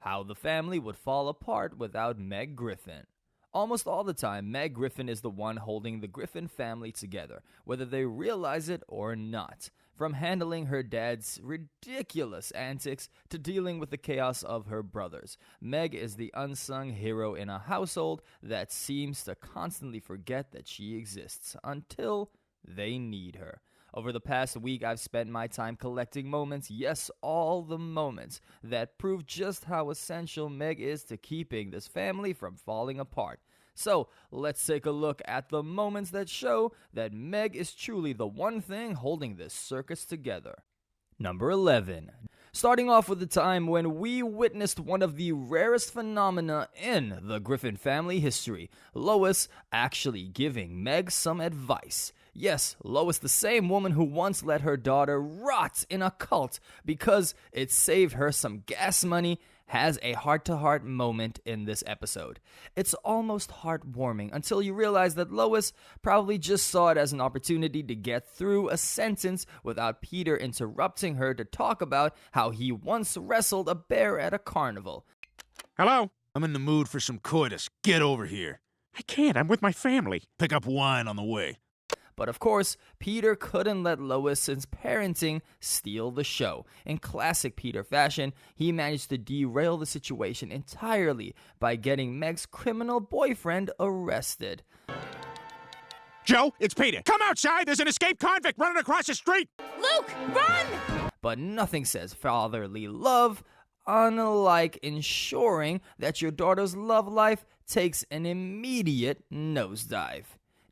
How the family would fall apart without Meg Griffin. Almost all the time, Meg Griffin is the one holding the Griffin family together, whether they realize it or not. From handling her dad's ridiculous antics to dealing with the chaos of her brothers, Meg is the unsung hero in a household that seems to constantly forget that she exists until they need her. Over the past week, I've spent my time collecting moments, yes, all the moments, that prove just how essential Meg is to keeping this family from falling apart. So, let's take a look at the moments that show that Meg is truly the one thing holding this circus together. Number 11. Starting off with the time when we witnessed one of the rarest phenomena in the Griffin family history, Lois actually giving Meg some advice. Yes, Lois, the same woman who once let her daughter rot in a cult because it saved her some gas money, has a heart-to-heart moment in this episode. It's almost heartwarming until you realize that Lois probably just saw it as an opportunity to get through a sentence without Peter interrupting her to talk about how he once wrestled a bear at a carnival. Hello? I'm in the mood for some coitus. Get over here. I can't. I'm with my family. Pick up wine on the way. But of course, Peter couldn't let Lois's parenting steal the show. In classic Peter fashion, he managed to derail the situation entirely by getting Meg's criminal boyfriend arrested. Joe, it's Peter. Come outside. There's an escaped convict running across the street. Luke, run! But nothing says fatherly love unlike ensuring that your daughter's love life takes an immediate nosedive.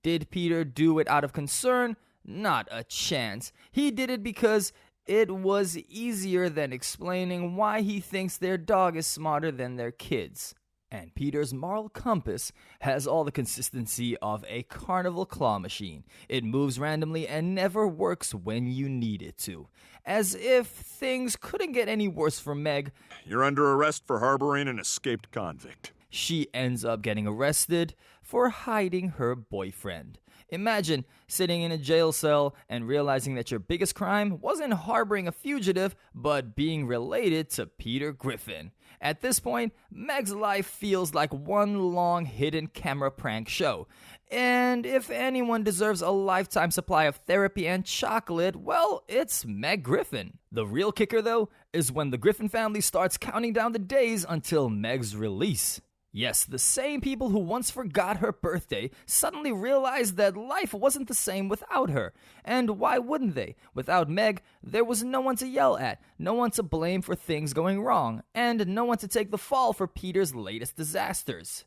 Did Peter do it out of concern? Not a chance. He did it because it was easier than explaining why he thinks their dog is smarter than their kids. And Peter's moral compass has all the consistency of a carnival claw machine. It moves randomly and never works when you need it to. As if things couldn't get any worse for Meg. You're under arrest for harboring an escaped convict. She ends up getting arrested for hiding her boyfriend. Imagine sitting in a jail cell and realizing that your biggest crime wasn't harboring a fugitive, but being related to Peter Griffin. At this point, Meg's life feels like one long hidden camera prank show. And if anyone deserves a lifetime supply of therapy and chocolate, well, it's Meg Griffin. The real kicker, though, is when the Griffin family starts counting down the days until Meg's release. Yes, the same people who once forgot her birthday suddenly realized that life wasn't the same without her. And why wouldn't they? Without Meg, there was no one to yell at, no one to blame for things going wrong, and no one to take the fall for Peter's latest disasters.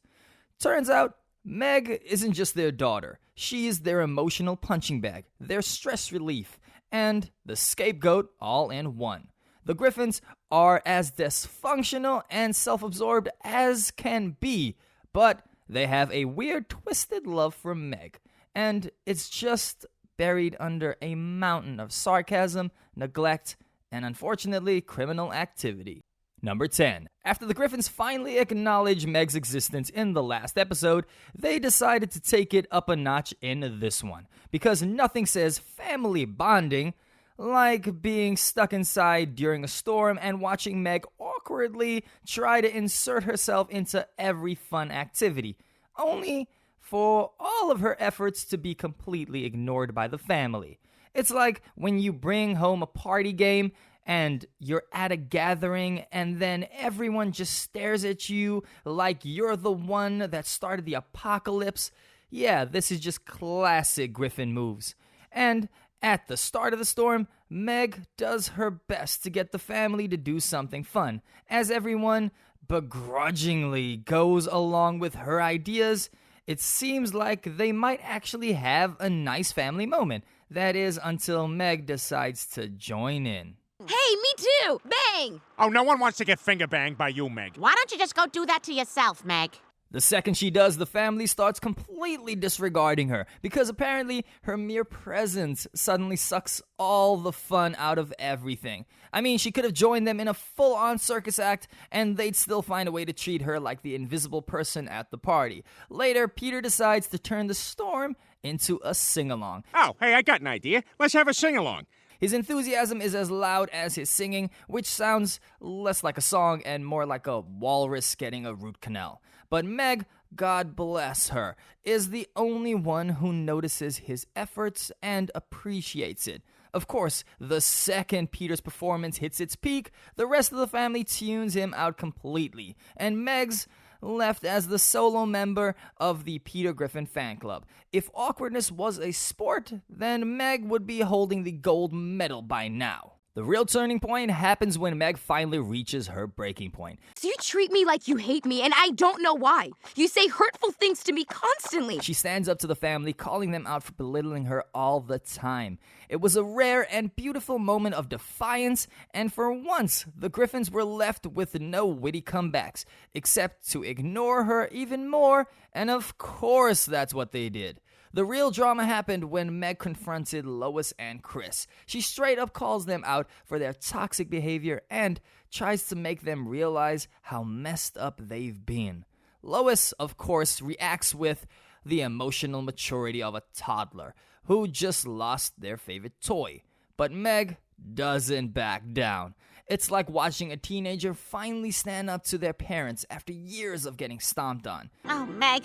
Turns out, Meg isn't just their daughter. She's their emotional punching bag, their stress relief, and the scapegoat all in one. The Griffins are as dysfunctional and self-absorbed as can be, but they have a weird, twisted love for Meg, and it's just buried under a mountain of sarcasm, neglect, and unfortunately, criminal activity. Number 10. After the Griffins finally acknowledged Meg's existence in the last episode, they decided to take it up a notch in this one, because nothing says family bonding like being stuck inside during a storm and watching Meg awkwardly try to insert herself into every fun activity, only for all of her efforts to be completely ignored by the family. It's like when you bring home a party game and you're at a gathering and then everyone just stares at you like you're the one that started the apocalypse. Yeah, this is just classic Griffin moves. And at the start of the storm, Meg does her best to get the family to do something fun. As everyone begrudgingly goes along with her ideas, it seems like they might actually have a nice family moment. That is until Meg decides to join in. Hey, me too! Bang! Oh, no one wants to get finger banged by you, Meg. Why don't you just go do that to yourself, Meg? The second she does, the family starts completely disregarding her because apparently her mere presence suddenly sucks all the fun out of everything. I mean, she could have joined them in a full-on circus act and they'd still find a way to treat her like the invisible person at the party. Later, Peter decides to turn the storm into a sing-along. Oh, hey, I got an idea. Let's have a sing-along. His enthusiasm is as loud as his singing, which sounds less like a song and more like a walrus getting a root canal. But Meg, God bless her, is the only one who notices his efforts and appreciates it. Of course, the second Peter's performance hits its peak, the rest of the family tunes him out completely, and Meg's left as the solo member of the Peter Griffin fan club. If awkwardness was a sport, then Meg would be holding the gold medal by now. The real turning point happens when Meg finally reaches her breaking point. So you treat me like you hate me, and I don't know why. You say hurtful things to me constantly. She stands up to the family, calling them out for belittling her all the time. It was a rare and beautiful moment of defiance, and for once, the Griffins were left with no witty comebacks, except to ignore her even more, and of course that's what they did. The real drama happened when Meg confronted Lois and Chris. She straight up calls them out for their toxic behavior and tries to make them realize how messed up they've been. Lois, of course, reacts with the emotional maturity of a toddler who just lost their favorite toy. But Meg doesn't back down. It's like watching a teenager finally stand up to their parents after years of getting stomped on. Oh, Meg,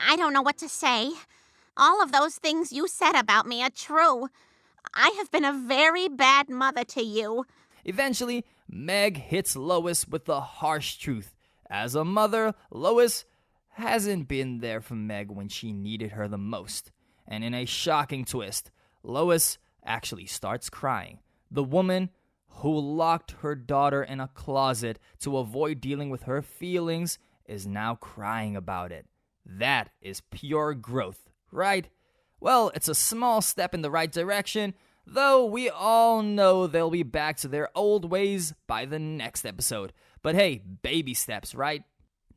I don't know what to say. All of those things you said about me are true. I have been a very bad mother to you. Eventually, Meg hits Lois with the harsh truth. As a mother, Lois hasn't been there for Meg when she needed her the most. And in a shocking twist, Lois actually starts crying. The woman who locked her daughter in a closet to avoid dealing with her feelings is now crying about it. That is pure growth. Right? Well, it's a small step in the right direction, though we all know they'll be back to their old ways by the next episode. But hey, baby steps, right?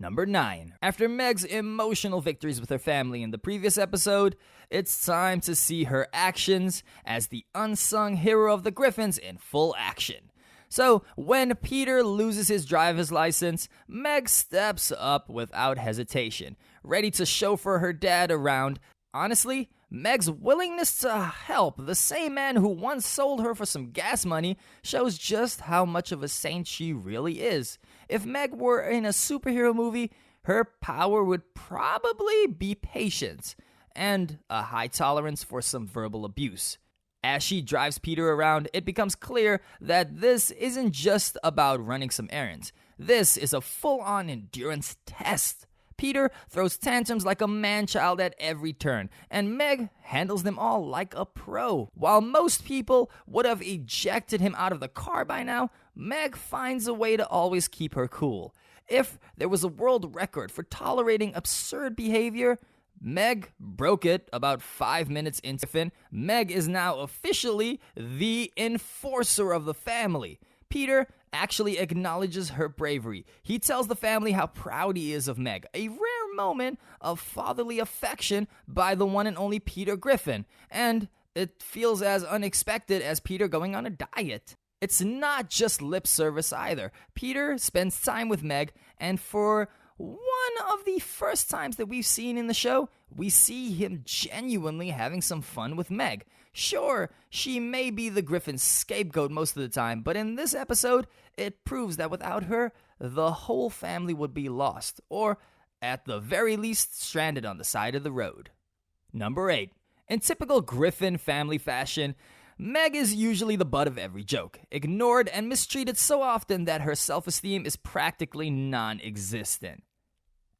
Number 9. After Meg's emotional victories with her family in the previous episode, it's time to see her actions as the unsung hero of the Griffins in full action. So, when Peter loses his driver's license, Meg steps up without hesitation, ready to chauffeur her dad around. Honestly, Meg's willingness to help the same man who once sold her for some gas money shows just how much of a saint she really is. If Meg were in a superhero movie, her power would probably be patience and a high tolerance for some verbal abuse. As she drives Peter around, it becomes clear that this isn't just about running some errands. This is a full-on endurance test. Peter throws tantrums like a man-child at every turn, and Meg handles them all like a pro. While most people would have ejected him out of the car by now, Meg finds a way to always keep her cool. If there was a world record for tolerating absurd behavior, Meg broke it about 5 minutes into Griffin. Meg is now officially the enforcer of the family. Peter actually acknowledges her bravery. He tells the family how proud he is of Meg, a rare moment of fatherly affection by the one and only Peter Griffin, and it feels as unexpected as Peter going on a diet. It's not just lip service either. Peter spends time with Meg, and for one of the first times that we've seen in the show, we see him genuinely having some fun with Meg. Sure, she may be the Griffin's scapegoat most of the time, but in this episode, it proves that without her, the whole family would be lost, or at the very least, stranded on the side of the road. Number 8. In typical Griffin family fashion, Meg is usually the butt of every joke, ignored and mistreated so often that her self-esteem is practically non-existent.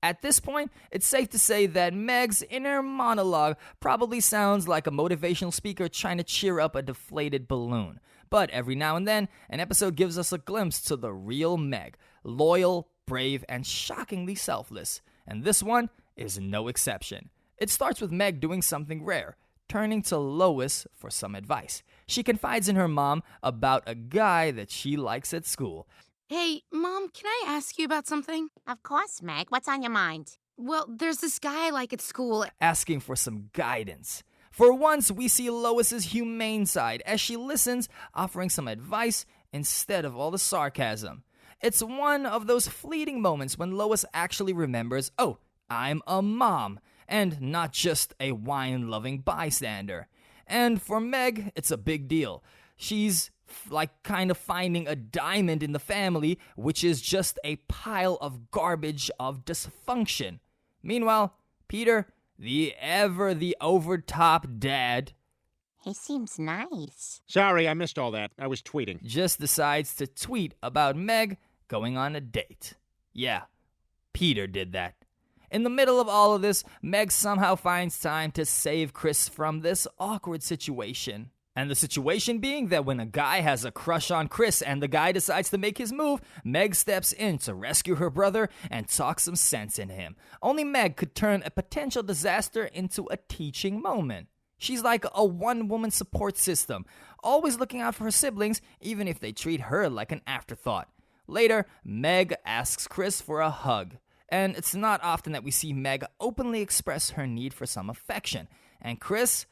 At this point, it's safe to say that Meg's inner monologue probably sounds like a motivational speaker trying to cheer up a deflated balloon. But every now and then, an episode gives us a glimpse to the real Meg, loyal, brave, and shockingly selfless. And this one is no exception. It starts with Meg doing something rare, turning to Lois for some advice. She confides in her mom about a guy that she likes at school. Hey, Mom, can I ask you about something? Of course, Meg. What's on your mind? Well, there's this guy I like at school. Asking for some guidance. For once, we see Lois's humane side as she listens, offering some advice instead of all the sarcasm. It's one of those fleeting moments when Lois actually remembers, oh, I'm a mom, and not just a wine-loving bystander. And for Meg, it's a big deal. She's like kind of finding a diamond in the family, which is just a pile of garbage of dysfunction. Meanwhile, Peter, the over-top dad, He seems nice. Sorry, I missed all that. I was tweeting. just decides to tweet about Meg going on a date. Yeah, Peter did that. In the middle of all of this, Meg somehow finds time to save Chris from this awkward situation. And the situation being that when a guy has a crush on Chris and the guy decides to make his move, Meg steps in to rescue her brother and talk some sense in him. Only Meg could turn a potential disaster into a teaching moment. She's like a one-woman support system, always looking out for her siblings, even if they treat her like an afterthought. Later, Meg asks Chris for a hug. And it's not often that we see Meg openly express her need for some affection. And Chris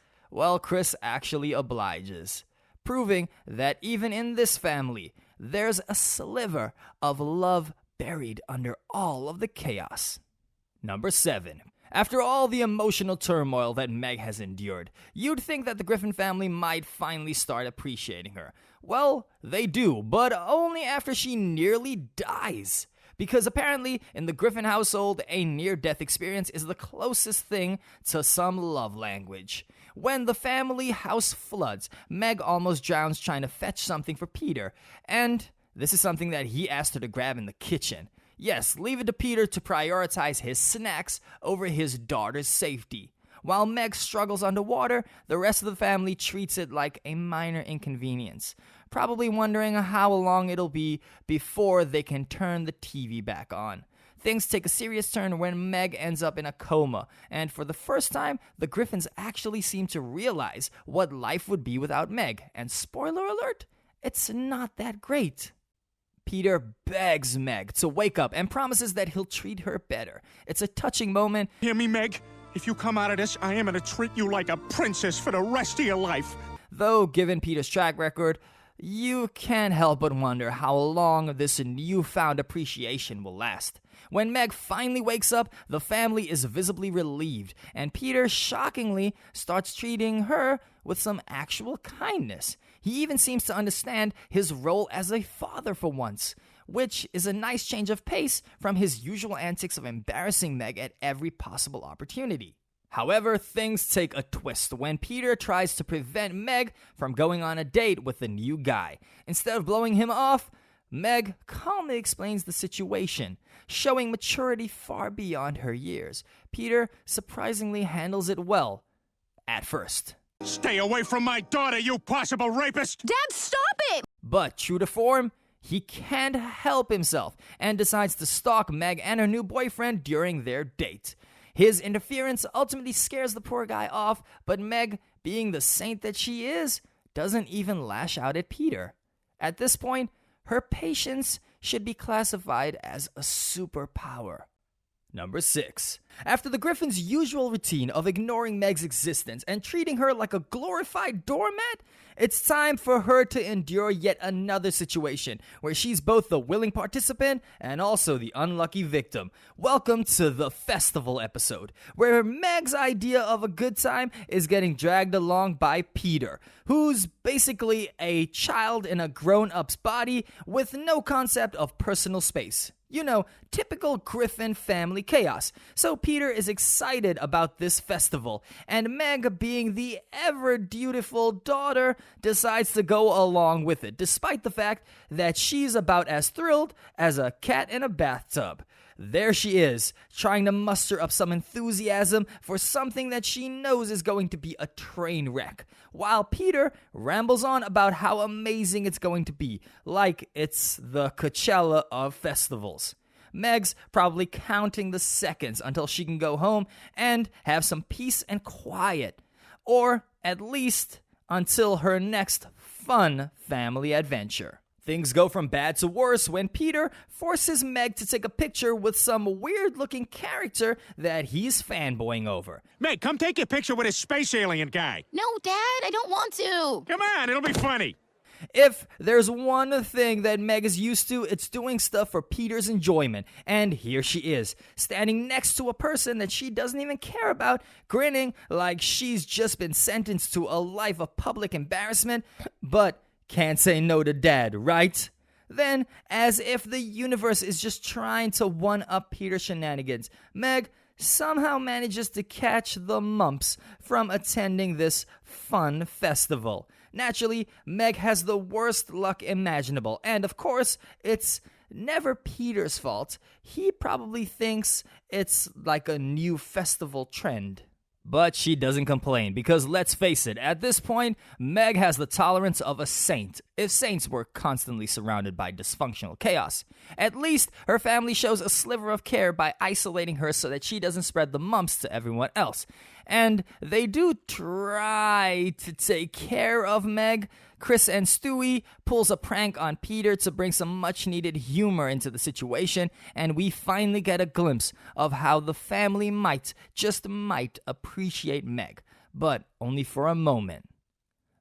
actually obliges, proving that even in this family, there's a sliver of love buried under all of the chaos. Number 7. After all the emotional turmoil that Meg has endured, you'd think that the Griffin family might finally start appreciating her. Well, they do, but only after she nearly dies. Because apparently, in the Griffin household, a near-death experience is the closest thing to some love language. When the family house floods, Meg almost drowns trying to fetch something for Peter. And this is something that he asked her to grab in the kitchen. Yes, leave it to Peter to prioritize his snacks over his daughter's safety. While Meg struggles underwater, the rest of the family treats it like a minor inconvenience, probably wondering how long it'll be before they can turn the TV back on. Things take a serious turn when Meg ends up in a coma, and for the first time, the Griffins actually seem to realize what life would be without Meg, and spoiler alert, it's not that great. Peter begs Meg to wake up and promises that he'll treat her better. It's a touching moment. Hear me, Meg? If you come out of this, I am going to treat you like a princess for the rest of your life. Though, given Peter's track record, you can't help but wonder how long this newfound appreciation will last. When Meg finally wakes up, the family is visibly relieved, and Peter shockingly starts treating her with some actual kindness. He even seems to understand his role as a father for once, which is a nice change of pace from his usual antics of embarrassing Meg at every possible opportunity. However, things take a twist when Peter tries to prevent Meg from going on a date with the new guy. Instead of blowing him off, Meg calmly explains the situation, showing maturity far beyond her years. Peter surprisingly handles it well, at first. Stay away from my daughter, you possible rapist! Dad, stop it! But true to form, he can't help himself and decides to stalk Meg and her new boyfriend during their date. His interference ultimately scares the poor guy off, but Meg, being the saint that she is, doesn't even lash out at Peter. At this point, her patience should be classified as a superpower. Number 6. After the Griffins' usual routine of ignoring Meg's existence and treating her like a glorified doormat, it's time for her to endure yet another situation where she's both the willing participant and also the unlucky victim. Welcome to the festival episode, where Meg's idea of a good time is getting dragged along by Peter, who's basically a child in a grown-up's body with no concept of personal space. You know, typical Griffin family chaos. So Peter is excited about this festival, and Meg, being the ever-dutiful daughter, decides to go along with it, despite the fact that she's about as thrilled as a cat in a bathtub. There she is, trying to muster up some enthusiasm for something that she knows is going to be a train wreck, while Peter rambles on about how amazing it's going to be, like it's the Coachella of festivals. Meg's probably counting the seconds until she can go home and have some peace and quiet, or at least until her next fun family adventure. Things go from bad to worse when Peter forces Meg to take a picture with some weird-looking character that he's fanboying over. Meg, come take a picture with this space alien guy. No, Dad, I don't want to. Come on, it'll be funny. If there's one thing that Meg is used to, it's doing stuff for Peter's enjoyment. And here she is, standing next to a person that she doesn't even care about, grinning like she's just been sentenced to a life of public embarrassment, but can't say no to dad, right? Then, as if the universe is just trying to one-up Peter's shenanigans, Meg somehow manages to catch the mumps from attending this fun festival. Naturally, Meg has the worst luck imaginable, and of course, it's never Peter's fault. He probably thinks it's like a new festival trend. But she doesn't complain because, let's face it, at this point, Meg has the tolerance of a saint, if saints were constantly surrounded by dysfunctional chaos. At least, her family shows a sliver of care by isolating her so that she doesn't spread the mumps to everyone else. And they do try to take care of Meg. Chris and Stewie pulls a prank on Peter to bring some much-needed humor into the situation, and we finally get a glimpse of how the family might, just might, appreciate Meg, but only for a moment.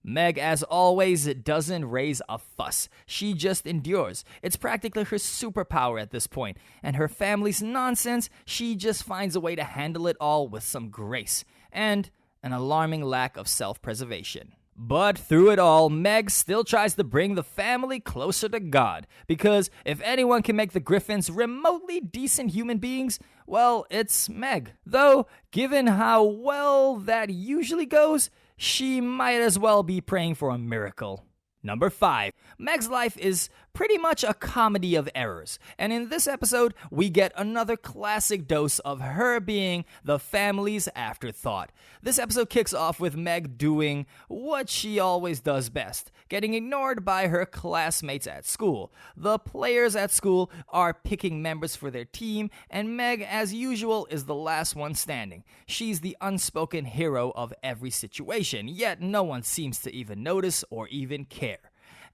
Meg, as always, doesn't raise a fuss. She just endures. It's practically her superpower at this point, and her family's nonsense, she just finds a way to handle it all with some grace, and an alarming lack of self-preservation. But through it all, Meg still tries to bring the family closer to God, because if anyone can make the Griffins remotely decent human beings, well, it's Meg. Though, given how well that usually goes, she might as well be praying for a miracle. Number 5. Meg's life is pretty much a comedy of errors, and in this episode, we get another classic dose of her being the family's afterthought. This episode kicks off with Meg doing what she always does best, getting ignored by her classmates at school. The players at school are picking members for their team, and Meg, as usual, is the last one standing. She's the unspoken hero of every situation, yet no one seems to even notice or even care.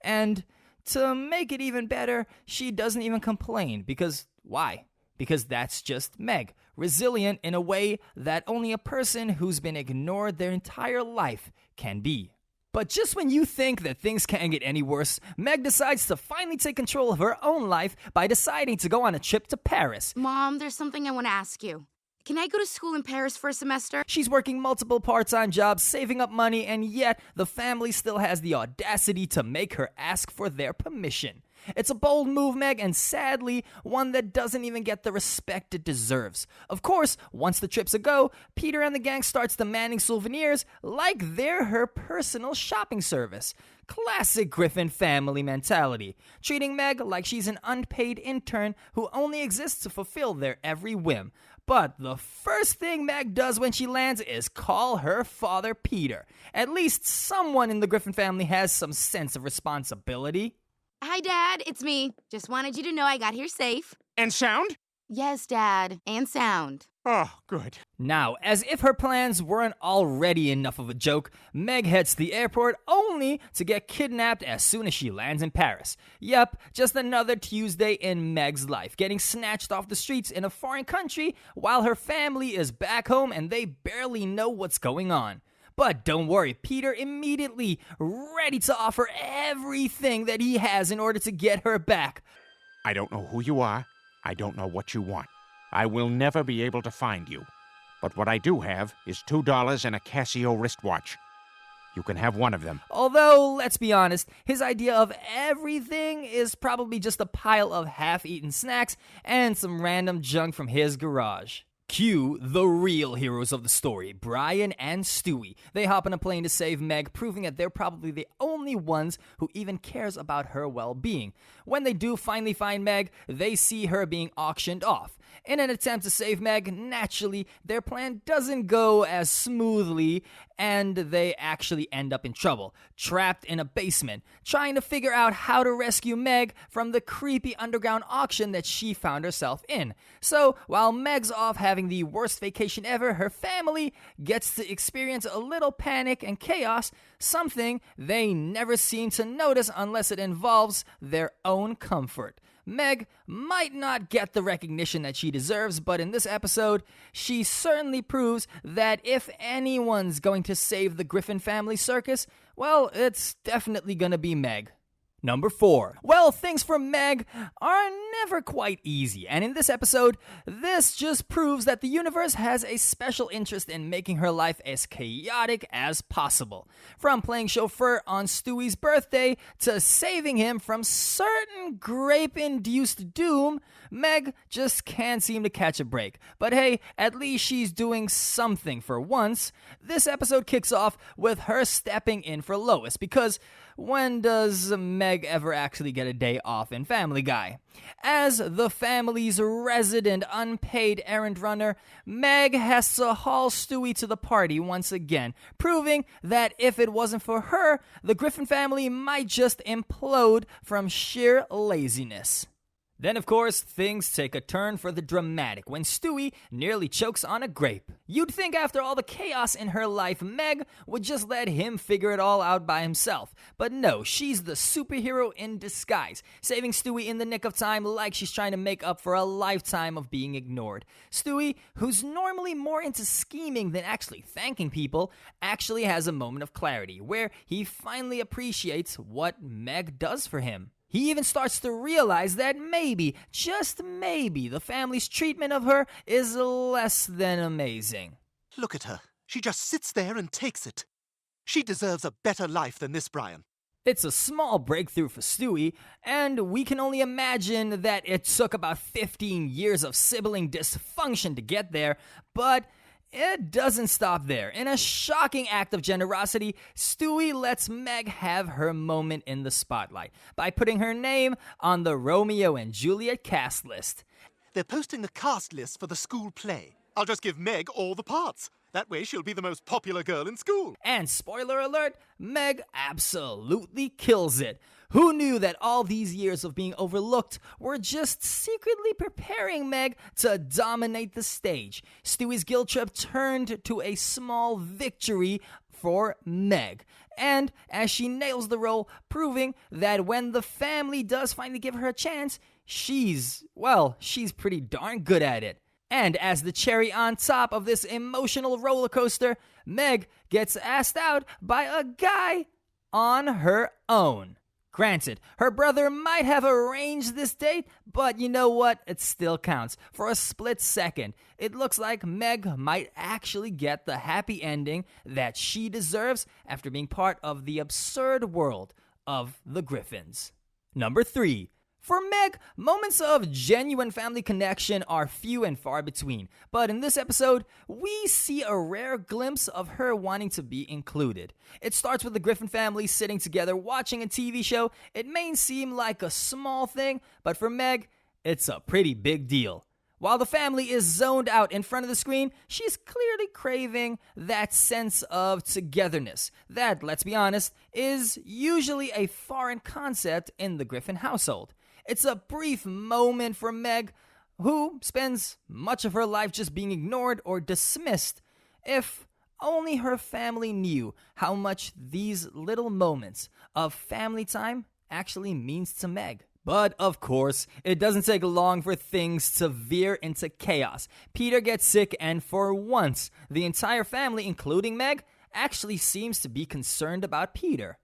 And to make it even better, she doesn't even complain, because why? Because that's just Meg, resilient in a way that only a person who's been ignored their entire life can be. But just when you think that things can't get any worse, Meg decides to finally take control of her own life by deciding to go on a trip to Paris. Mom, there's something I want to ask you. Can I go to school in Paris for a semester? She's working multiple part-time jobs, saving up money, and yet the family still has the audacity to make her ask for their permission. It's a bold move, Meg, and sadly, one that doesn't even get the respect it deserves. Of course, once the trip's a go, Peter and the gang starts demanding souvenirs like they're her personal shopping service. Classic Griffin family mentality, treating Meg like she's an unpaid intern who only exists to fulfill their every whim. But the first thing Meg does when she lands is call her father Peter. At least someone in the Griffin family has some sense of responsibility. Hi, Dad. It's me. Just wanted you to know I got here safe. And sound? Yes, Dad. And sound. Oh, good. Now, as if her plans weren't already enough of a joke, Meg heads to the airport only to get kidnapped as soon as she lands in Paris. Yep, just another Tuesday in Meg's life, getting snatched off the streets in a foreign country while her family is back home and they barely know what's going on. But don't worry, Peter immediately ready to offer everything that he has in order to get her back. I don't know who you are. I don't know what you want. I will never be able to find you. But what I do have is $2 and a Casio wristwatch. You can have one of them. Although, let's be honest, his idea of everything is probably just a pile of half-eaten snacks and some random junk from his garage. Cue the real heroes of the story, Brian and Stewie. They hop on a plane to save Meg, proving that they're probably the only ones who even cares about her well-being. When they do finally find Meg, they see her being auctioned off. In an attempt to save Meg, naturally, their plan doesn't go as smoothly, and they actually end up in trouble, trapped in a basement, trying to figure out how to rescue Meg from the creepy underground auction that she found herself in. So, while Meg's off having the worst vacation ever, her family gets to experience a little panic and chaos, something they never seem to notice unless it involves their own comfort. Meg might not get the recognition that she deserves, but in this episode, she certainly proves that if anyone's going to save the Griffin family circus, well, it's definitely gonna be Meg. Number 4. Well, things for Meg are never quite easy, and in this episode, this just proves that the universe has a special interest in making her life as chaotic as possible. From playing chauffeur on Stewie's birthday to saving him from certain grape-induced doom, Meg just can't seem to catch a break. But hey, at least she's doing something for once. This episode kicks off with her stepping in for Lois, because when does Meg ever actually get a day off in Family Guy? As the family's resident unpaid errand runner, Meg has to haul Stewie to the party once again, proving that if it wasn't for her, the Griffin family might just implode from sheer laziness. Then, of course, things take a turn for the dramatic when Stewie nearly chokes on a grape. You'd think after all the chaos in her life, Meg would just let him figure it all out by himself. But no, she's the superhero in disguise, saving Stewie in the nick of time like she's trying to make up for a lifetime of being ignored. Stewie, who's normally more into scheming than actually thanking people, actually has a moment of clarity where he finally appreciates what Meg does for him. He even starts to realize that maybe, just maybe, the family's treatment of her is less than amazing. Look at her. She just sits there and takes it. She deserves a better life than this, Brian. It's a small breakthrough for Stewie, and we can only imagine that it took about 15 years of sibling dysfunction to get there, but it doesn't stop there. In a shocking act of generosity, Stewie lets Meg have her moment in the spotlight by putting her name on the Romeo and Juliet cast list. They're posting a cast list for the school play. I'll just give Meg all the parts. That way she'll be the most popular girl in school. And spoiler alert, Meg absolutely kills it. Who knew that all these years of being overlooked were just secretly preparing Meg to dominate the stage? Stewie's guilt trip turned to a small victory for Meg. And as she nails the role, proving that when the family does finally give her a chance, she's pretty darn good at it. And as the cherry on top of this emotional roller coaster, Meg gets asked out by a guy on her own. Granted, her brother might have arranged this date, but you know what? It still counts. For a split second, it looks like Meg might actually get the happy ending that she deserves after being part of the absurd world of the Griffins. Number 3. For Meg, moments of genuine family connection are few and far between, but in this episode, we see a rare glimpse of her wanting to be included. It starts with the Griffin family sitting together watching a TV show. It may seem like a small thing, but for Meg, it's a pretty big deal. While the family is zoned out in front of the screen, she's clearly craving that sense of togetherness that, let's be honest, is usually a foreign concept in the Griffin household. It's a brief moment for Meg, who spends much of her life just being ignored or dismissed. If only her family knew how much these little moments of family time actually means to Meg. But of course, it doesn't take long for things to veer into chaos. Peter gets sick, and for once, the entire family, including Meg, actually seems to be concerned about Peter.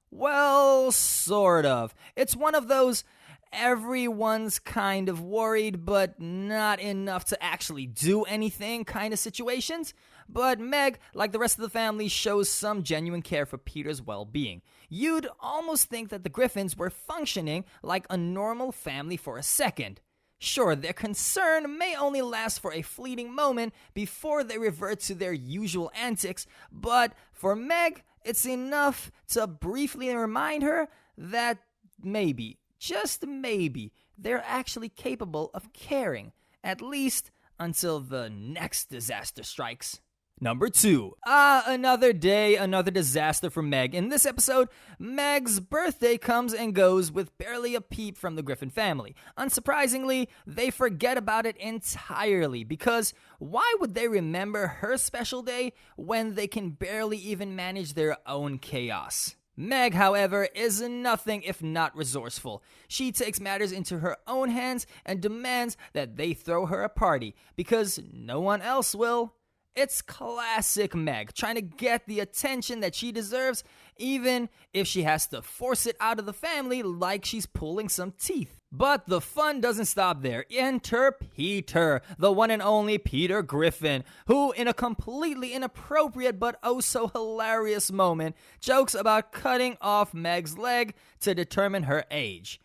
Well, sort of. It's one of those everyone's kind of worried but not enough to actually do anything kind of situations. But Meg, like the rest of the family, shows some genuine care for Peter's well-being. You'd almost think that the Griffins were functioning like a normal family for a second. Sure, their concern may only last for a fleeting moment before they revert to their usual antics, but for Meg, it's enough to briefly remind her that maybe, just maybe, they're actually capable of caring, at least until the next disaster strikes. Number 2. Another day, another disaster for Meg. In this episode, Meg's birthday comes and goes with barely a peep from the Griffin family. Unsurprisingly, they forget about it entirely, because why would they remember her special day when they can barely even manage their own chaos? Meg, however, is nothing if not resourceful. She takes matters into her own hands and demands that they throw her a party, because no one else will. It's classic Meg, trying to get the attention that she deserves, even if she has to force it out of the family like she's pulling some teeth. But the fun doesn't stop there. Enter Peter, the one and only Peter Griffin, who, in a completely inappropriate but oh so hilarious moment, jokes about cutting off Meg's leg to determine her age.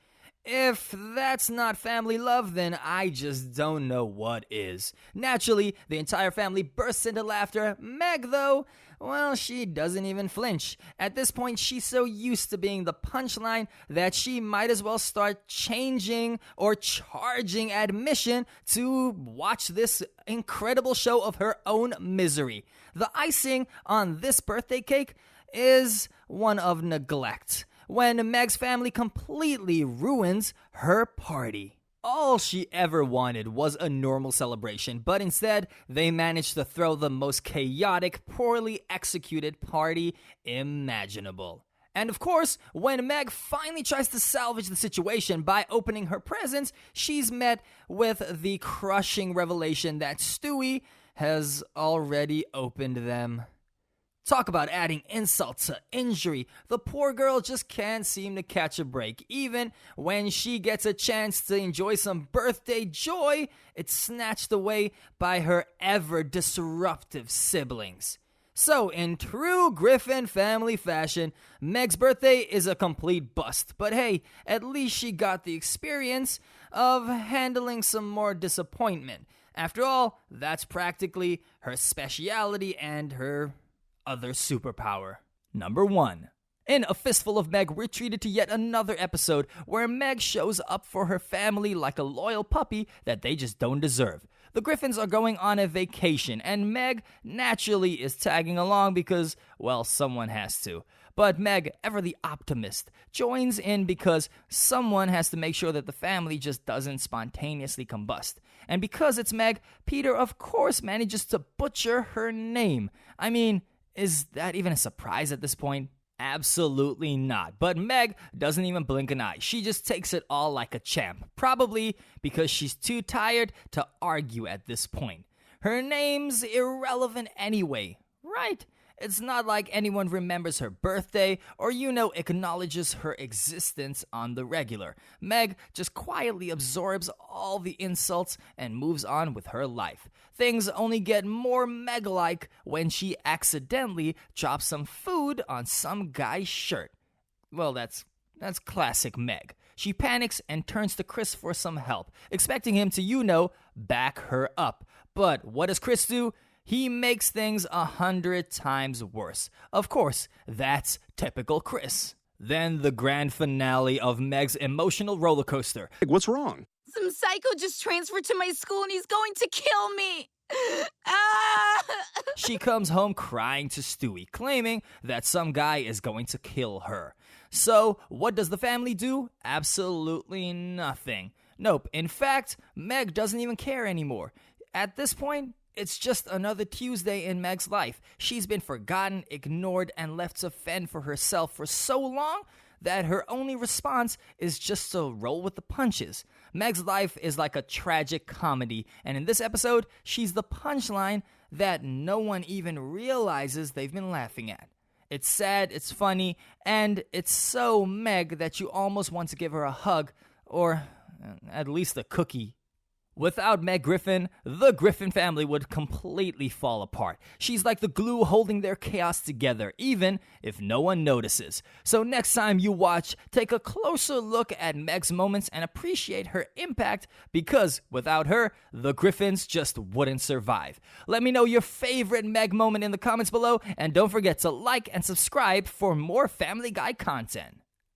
If that's not family love, then I just don't know what is. Naturally, the entire family bursts into laughter. Meg, though, well, she doesn't even flinch. At this point, she's so used to being the punchline that she might as well start changing or charging admission to watch this incredible show of her own misery. The icing on this birthday cake is one of neglect, when Meg's family completely ruins her party. All she ever wanted was a normal celebration, but instead, they managed to throw the most chaotic, poorly executed party imaginable. And of course, when Meg finally tries to salvage the situation by opening her presents, she's met with the crushing revelation that Stewie has already opened them. Talk about adding insult to injury. The poor girl just can't seem to catch a break. Even when she gets a chance to enjoy some birthday joy, it's snatched away by her ever-disruptive siblings. So, in true Griffin family fashion, Meg's birthday is a complete bust. But hey, at least she got the experience of handling some more disappointment. After all, that's practically her speciality and her other superpower. Number 1. In A Fistful of Meg, we're treated to yet another episode where Meg shows up for her family like a loyal puppy that they just don't deserve. The Griffins are going on a vacation, and Meg naturally is tagging along because, well, someone has to. But Meg, ever the optimist, joins in because someone has to make sure that the family just doesn't spontaneously combust. And because it's Meg, Peter, of course, manages to butcher her name. I mean, is that even a surprise at this point? Absolutely not. But Meg doesn't even blink an eye. She just takes it all like a champ. Probably because she's too tired to argue at this point. Her name's irrelevant anyway, right? It's not like anyone remembers her birthday or, acknowledges her existence on the regular. Meg just quietly absorbs all the insults and moves on with her life. Things only get more Meg-like when she accidentally drops some food on some guy's shirt. Well, that's classic Meg. She panics and turns to Chris for some help, expecting him to, back her up. But what does Chris do? He makes things 100 times worse. Of course, that's typical Chris. Then the grand finale of Meg's emotional roller coaster. What's wrong? Some psycho just transferred to my school and he's going to kill me. She comes home crying to Stewie, claiming that some guy is going to kill her. So, what does the family do? Absolutely nothing. Nope. In fact, Meg doesn't even care anymore. At this point, it's just another Tuesday in Meg's life. She's been forgotten, ignored, and left to fend for herself for so long that her only response is just to roll with the punches. Meg's life is like a tragic comedy, and in this episode, she's the punchline that no one even realizes they've been laughing at. It's sad, it's funny, and it's so Meg that you almost want to give her a hug, or at least a cookie. Without Meg Griffin, the Griffin family would completely fall apart. She's like the glue holding their chaos together, even if no one notices. So next time you watch, take a closer look at Meg's moments and appreciate her impact, because without her, the Griffins just wouldn't survive. Let me know your favorite Meg moment in the comments below, and don't forget to like and subscribe for more Family Guy content.